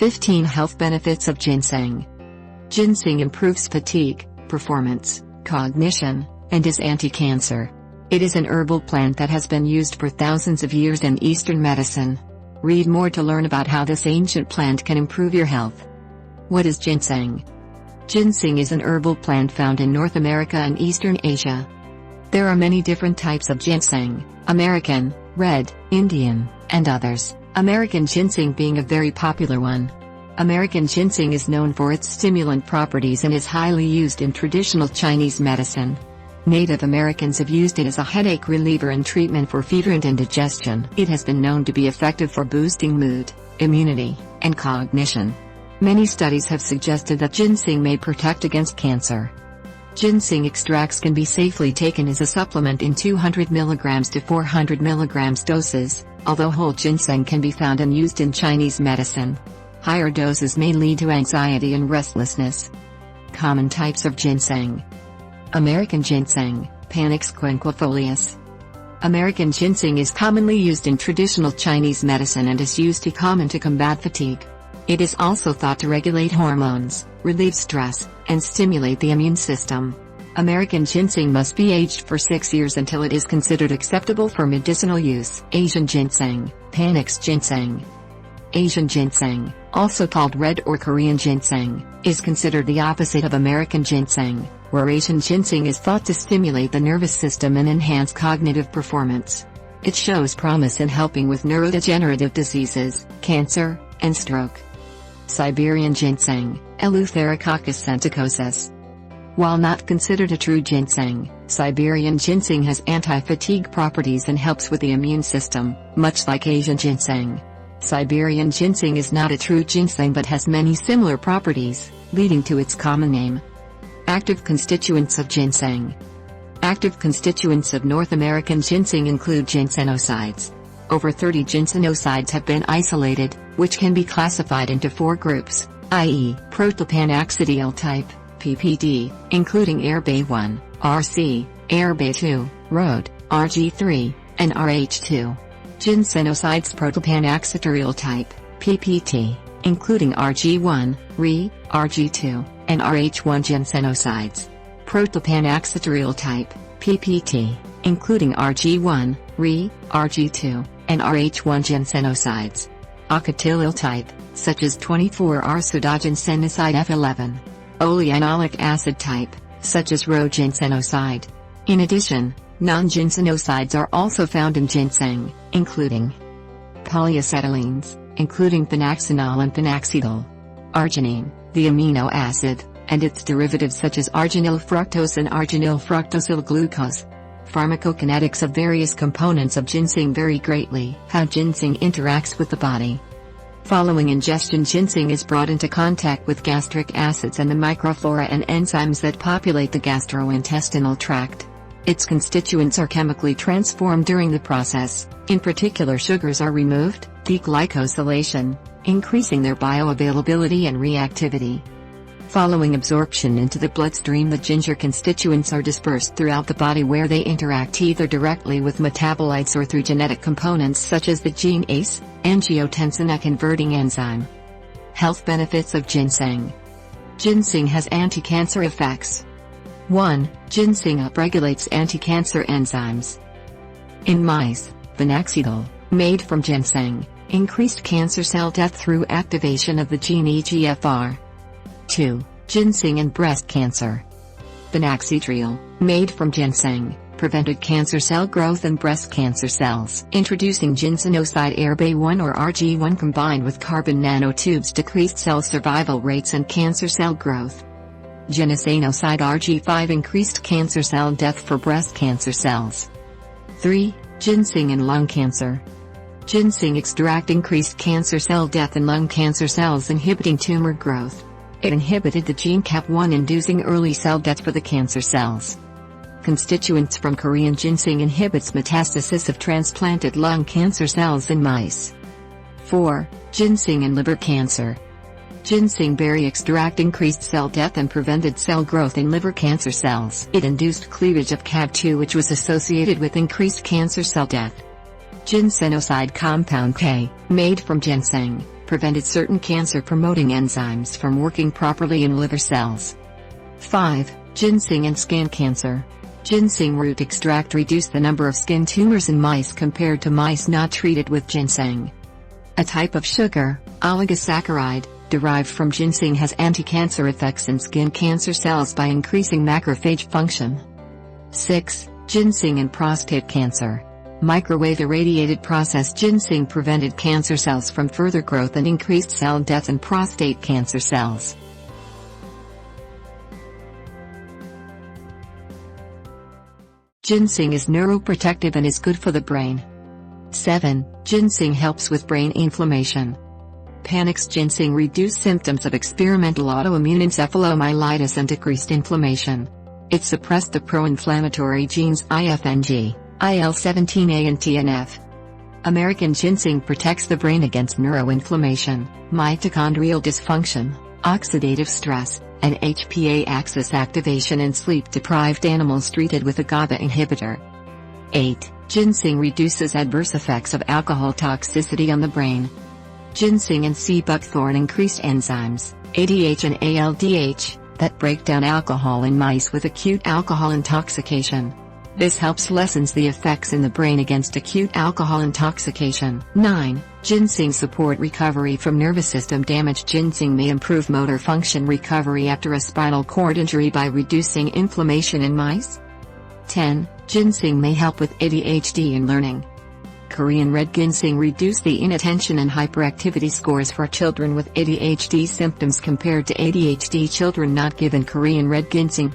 15 Health benefits of ginseng. Ginseng improves fatigue, performance, cognition, and is anti-cancer. It is an herbal plant that has been used for thousands of years in Eastern medicine. Read more to learn about how this ancient plant can improve your health. What is ginseng? Ginseng is an herbal plant found in North America and Eastern Asia. There are many different types of ginseng: American, red, Indian, and others, American ginseng being a very popular one. American ginseng is known for its stimulant properties and is highly used in traditional Chinese medicine. Native Americans have used it as a headache reliever and treatment for fever and indigestion. It has been known to be effective for boosting mood, immunity, and cognition. Many studies have suggested that ginseng may protect against cancer. Ginseng extracts can be safely taken as a supplement in 200 mg to 400 mg doses, although whole ginseng can be found and used in Chinese medicine. Higher doses may lead to anxiety and restlessness. Common types of ginseng. American ginseng, Panax quinquefolius. American ginseng is commonly used in traditional Chinese medicine and is used to combat fatigue. It is also thought to regulate hormones, relieve stress, and stimulate the immune system. American ginseng must be aged for 6 years until it is considered acceptable for medicinal use. Asian ginseng, Panax ginseng. Asian ginseng, also called red or Korean ginseng, is considered the opposite of American ginseng, where Asian ginseng is thought to stimulate the nervous system and enhance cognitive performance. It shows promise in helping with neurodegenerative diseases, cancer, and stroke. Siberian ginseng, Eleutherococcus senticosus. While not considered a true ginseng, Siberian ginseng has anti-fatigue properties and helps with the immune system, much like Asian ginseng. Siberian ginseng is not a true ginseng but has many similar properties, leading to its common name. Active constituents of ginseng. Active constituents of North American ginseng include ginsenosides. Over 30 ginsenosides have been isolated, which can be classified into 4 groups, i.e., protopanaxidiol type, PPD, including AirBay1, RC, AirBay2, ROD, RG3, and RH2. Ginsenosides protopanaxidiol type, PPT, including RG1, Re, RG2, and RH1 ginsenosides. Protopanaxidiol type, PPT, including RG1, Re, RG2, and RH1 ginsenosides. Ocotylyl type, such as 24-R-pseudoginsenoside F11. Oleanolic acid type, such as Rho ginsenoside. In addition, non-ginsenosides are also found in ginseng, including polyacetylenes, including panaxinol and panaxidol. Arginine, the amino acid, and its derivatives such as arginyl fructose and arginyl fructosyl glucose. Pharmacokinetics of various components of ginseng vary greatly. How ginseng interacts with the body. Following ingestion, ginseng is brought into contact with gastric acids and the microflora and enzymes that populate the gastrointestinal tract. Its constituents are chemically transformed during the process. In particular, sugars are removed, deglycosylation, increasing their bioavailability and reactivity. Following absorption into the bloodstream, the ginger constituents are dispersed throughout the body where they interact either directly with metabolites or through genetic components such as the gene ACE, angiotensin A converting enzyme. Health benefits of ginseng. Ginseng has anti-cancer effects. 1. Ginseng upregulates anti-cancer enzymes. In mice, panaxidol, made from ginseng, increased cancer cell death through activation of the gene EGFR. 2. Ginseng and breast cancer. Panaxidriol, made from ginseng, prevented cancer cell growth in breast cancer cells. Introducing ginsenoside AirBay1 or RG1 combined with carbon nanotubes decreased cell survival rates and cancer cell growth. Ginseng RG5 increased cancer cell death for breast cancer cells. 3. Ginseng and lung cancer. Ginseng extract increased cancer cell death in lung cancer cells, inhibiting tumor growth. It inhibited the gene CAP1, inducing early cell death for the cancer cells. Constituents from Korean ginseng inhibits metastasis of transplanted lung cancer cells in mice. 4. Ginseng and liver cancer. Ginseng berry extract increased cell death and prevented cell growth in liver cancer cells. It induced cleavage of CAP2, which was associated with increased cancer cell death. Ginsenoside compound K, made from ginseng, prevented certain cancer-promoting enzymes from working properly in liver cells. 5. Ginseng and skin cancer. Ginseng root extract reduced the number of skin tumors in mice compared to mice not treated with ginseng. A type of sugar, oligosaccharide, derived from ginseng has anti-cancer effects in skin cancer cells by increasing macrophage function. 6. Ginseng and prostate cancer. Microwave irradiated processed ginseng prevented cancer cells from further growth and increased cell death in prostate cancer cells. Ginseng is neuroprotective and is good for the brain. 7. Ginseng helps with brain inflammation. Panax ginseng reduced symptoms of experimental autoimmune encephalomyelitis and decreased inflammation. It suppressed the pro-inflammatory genes IFNG, IL-17A and TNF. American ginseng protects the brain against neuroinflammation, mitochondrial dysfunction, oxidative stress, and HPA axis activation in sleep-deprived animals treated with a GABA inhibitor. 8. Ginseng reduces adverse effects of alcohol toxicity on the brain. Ginseng and sea buckthorn increased enzymes, ADH and ALDH, that break down alcohol in mice with acute alcohol intoxication. This helps lessens the effects in the brain against acute alcohol intoxication. 9. Ginseng support recovery from nervous system damage. Ginseng may improve motor function recovery after a spinal cord injury by reducing inflammation in mice. 10. Ginseng may help with ADHD in learning. Korean red ginseng reduced the inattention and hyperactivity scores for children with ADHD symptoms compared to ADHD children not given Korean red ginseng.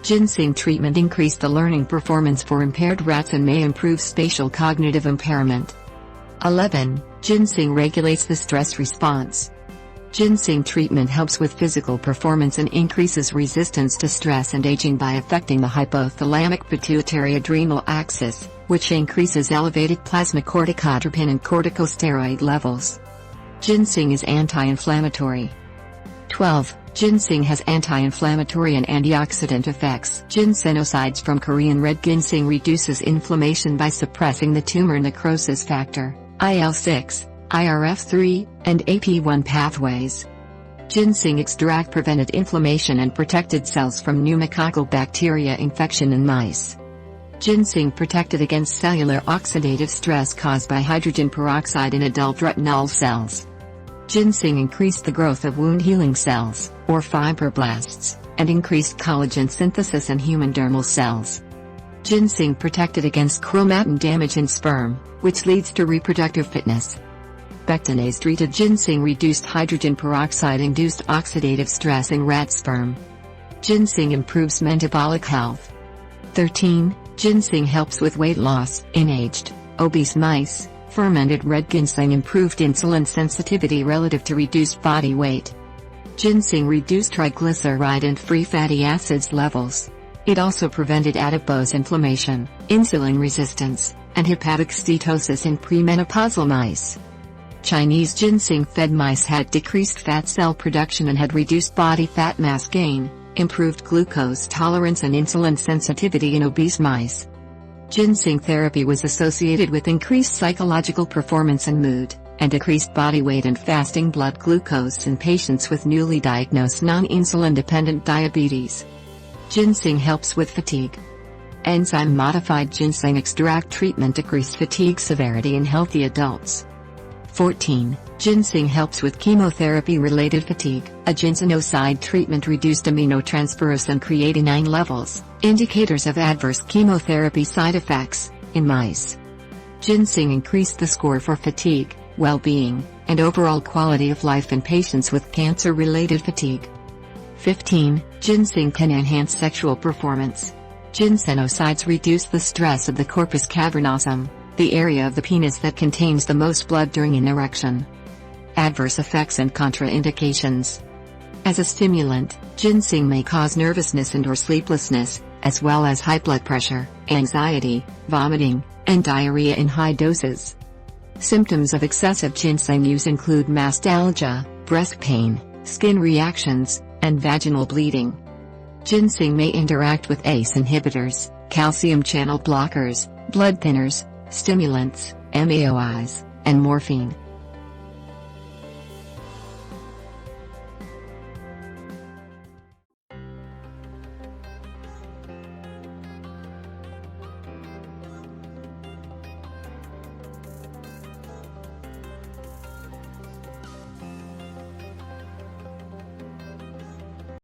Ginseng treatment increased the learning performance for impaired rats and may improve spatial cognitive impairment. 11. Ginseng regulates the stress response. Ginseng treatment helps with physical performance and increases resistance to stress and aging by affecting the hypothalamic pituitary adrenal axis, which increases elevated plasma corticotropin and corticosteroid levels. Ginseng is anti-inflammatory. 12. Ginseng has anti-inflammatory and antioxidant effects. Ginsenosides from Korean red ginseng reduces inflammation by suppressing the tumor necrosis factor, IL-6, IRF3, and AP1 pathways. Ginseng extract prevented inflammation and protected cells from pneumococcal bacteria infection in mice. Ginseng protected against cellular oxidative stress caused by hydrogen peroxide in adult retinal cells. Ginseng increased the growth of wound-healing cells, or fibroblasts, and increased collagen synthesis in human dermal cells. Ginseng protected against chromatin damage in sperm, which leads to reproductive fitness. Bectinase-treated ginseng reduced hydrogen peroxide-induced oxidative stress in rat sperm. Ginseng improves metabolic health. 13. Ginseng helps with weight loss in aged, obese mice. Fermented red ginseng improved insulin sensitivity relative to reduced body weight. Ginseng reduced triglyceride and free fatty acids levels. It also prevented adipose inflammation, insulin resistance, and hepatic steatosis in premenopausal mice. Chinese ginseng-fed mice had decreased fat cell production and had reduced body fat mass gain, improved glucose tolerance and insulin sensitivity in obese mice. Ginseng therapy was associated with increased psychological performance and mood, and decreased body weight and fasting blood glucose in patients with newly diagnosed non-insulin-dependent diabetes. Ginseng helps with fatigue. Enzyme-modified ginseng extract treatment decreased fatigue severity in healthy adults. 14. Ginseng helps with chemotherapy-related fatigue. A ginsenoside treatment reduced aminotransferase and creatinine levels, indicators of adverse chemotherapy side effects, in mice. Ginseng increased the score for fatigue, well-being, and overall quality of life in patients with cancer-related fatigue. 15. Ginseng can enhance sexual performance. Ginsenosides reduce the stress of the corpus cavernosum, the area of the penis that contains the most blood during an erection. Adverse effects and contraindications. As a stimulant, ginseng may cause nervousness and/or sleeplessness, as well as high blood pressure, anxiety, vomiting, and diarrhea in high doses. Symptoms of excessive ginseng use include mastalgia, breast pain, skin reactions, and vaginal bleeding. Ginseng may interact with ACE inhibitors, calcium channel blockers, blood thinners, stimulants, MAOIs, and morphine.